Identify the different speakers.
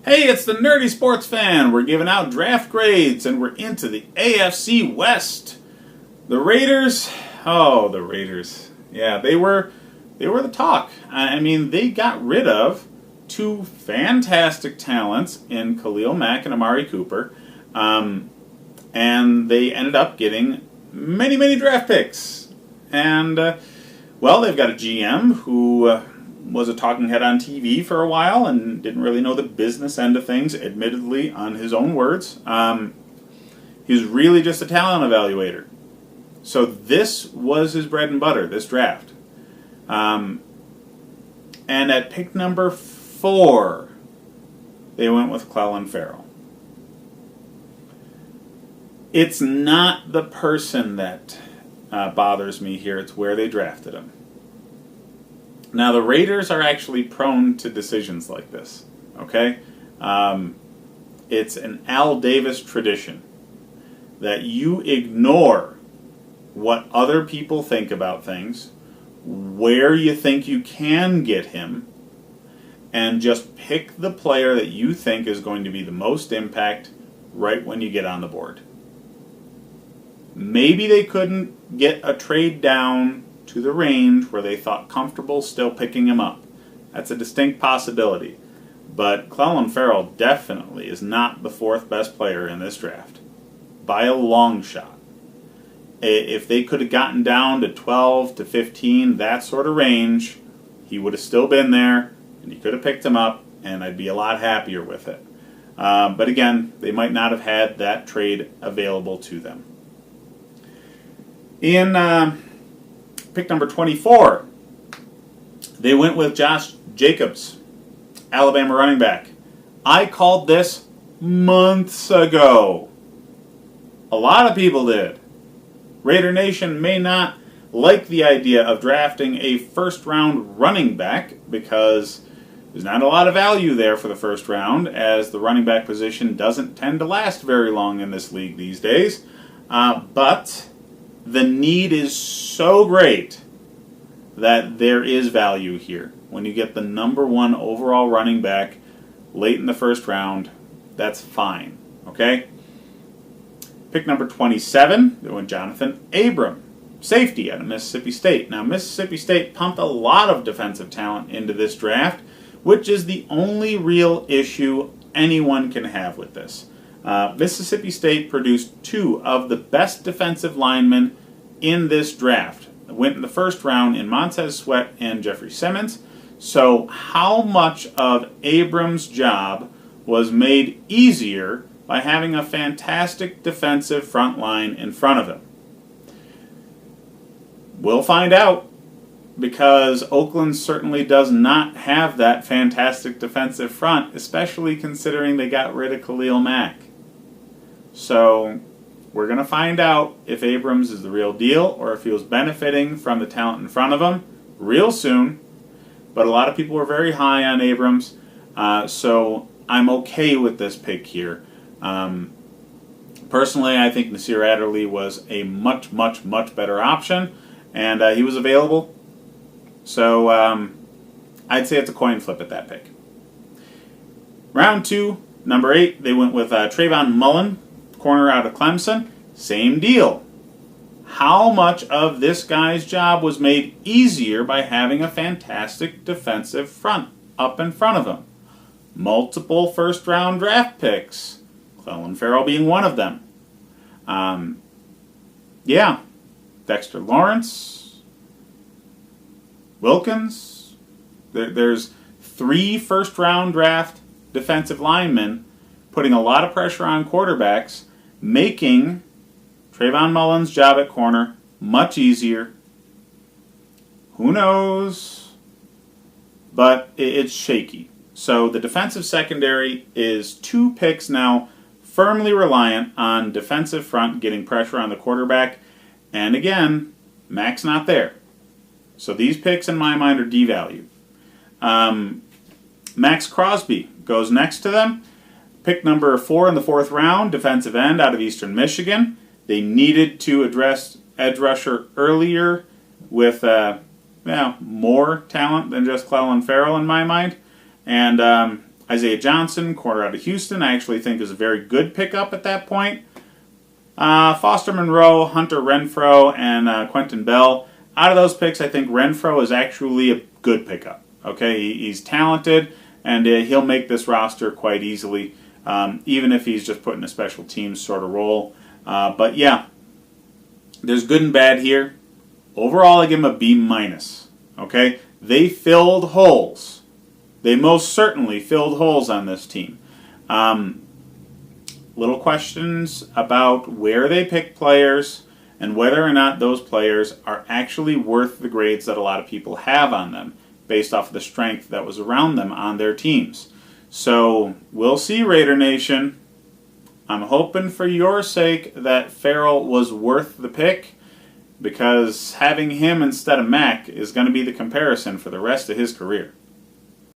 Speaker 1: Hey, it's the Nerdy Sports Fan. We're giving out draft grades, and we're into the AFC West. The Raiders, the Raiders. Yeah, they were the talk. I mean, they got rid of two fantastic talents in Khalil Mack and Amari Cooper, and they ended up getting many draft picks. And, they've got a GM who was a talking head on TV for a while and didn't really know the business end of things, admittedly, on his own words. He was really just a talent evaluator. So this was his bread and butter, this draft. And at pick number 4, they went with Clelin Ferrell. It's not the person that bothers me here, it's where they drafted him. Now, the Raiders are actually prone to decisions like this, okay? It's an Al Davis tradition that you ignore what other people think about things, where you think you can get him, and just pick the player that you think is going to be the most impact right when you get on the board. Maybe they couldn't get a trade down to the range where they thought comfortable still picking him up. That's a distinct possibility. But Clelin Ferrell definitely is not the 4th best player in this draft. By a long shot. If they could have gotten down to 12 to 15, that sort of range, he would have still been there, and you could have picked him up, and I'd be a lot happier with it. But again, they might not have had that trade available to them. In pick number 24, they went with Josh Jacobs, Alabama running back. I called this months ago. A lot of people did. Raider Nation may not like the idea of drafting a first-round running back because there's not a lot of value there for the first round, as the running back position doesn't tend to last very long in this league these days. But the need is so great that there is value here. When you get the number 1 overall running back late in the first round, that's fine. Okay? Pick number 27, they went Jonathan Abram, safety out of Mississippi State. Now, Mississippi State pumped a lot of defensive talent into this draft, which is the only real issue anyone can have with this. Mississippi State produced 2 of the best defensive linemen in this draft. Went in the first round in Montez Sweat and Jeffrey Simmons. So how much of Abrams' job was made easier by having a fantastic defensive front line in front of him? We'll find out, because Oakland certainly does not have that fantastic defensive front, especially considering they got rid of Khalil Mack. So we're going to find out if Abrams is the real deal or if he was benefiting from the talent in front of him real soon. But a lot of people were very high on Abrams, so I'm okay with this pick here. Personally, I think Nasir Adderley was a much better option, and he was available. So I'd say it's a coin flip at that pick. Round 2, number 8, they went with Trayvon Mullen, corner out of Clemson. Same deal. How much of this guy's job was made easier by having a fantastic defensive front up in front of him? Multiple first-round draft picks, Clelin Ferrell being one of them. Dexter Lawrence, Wilkins. There's 3 first-round draft defensive linemen putting a lot of pressure on quarterbacks, making Trayvon Mullen's job at corner much easier. Who knows? But it's shaky. So the defensive secondary is 2 picks now firmly reliant on defensive front getting pressure on the quarterback. And again, Mack's not there. So these picks in my mind are devalued. Max Crosby goes next to them. Pick number 4 in the 4th round, defensive end out of Eastern Michigan. They needed to address edge rusher earlier with more talent than just Clelin Ferrell in my mind. And Isaiah Johnson, corner out of Houston, I actually think is a very good pickup at that point. Foster Monroe, Hunter Renfrow, and Quentin Bell. Out of those picks, I think Renfrow is actually a good pickup. Okay, he's talented, and he'll make this roster quite easily, even if he's just put in a special teams sort of role. But yeah, there's good and bad here. Overall, I give them a B-. Okay, they filled holes. They most certainly filled holes on this team. Little questions about where they pick players and whether or not those players are actually worth the grades that a lot of people have on them based off of the strength that was around them on their teams. So we'll see, Raider Nation. I'm hoping for your sake that Farrell was worth the pick, because having him instead of Mack is going to be the comparison for the rest of his career.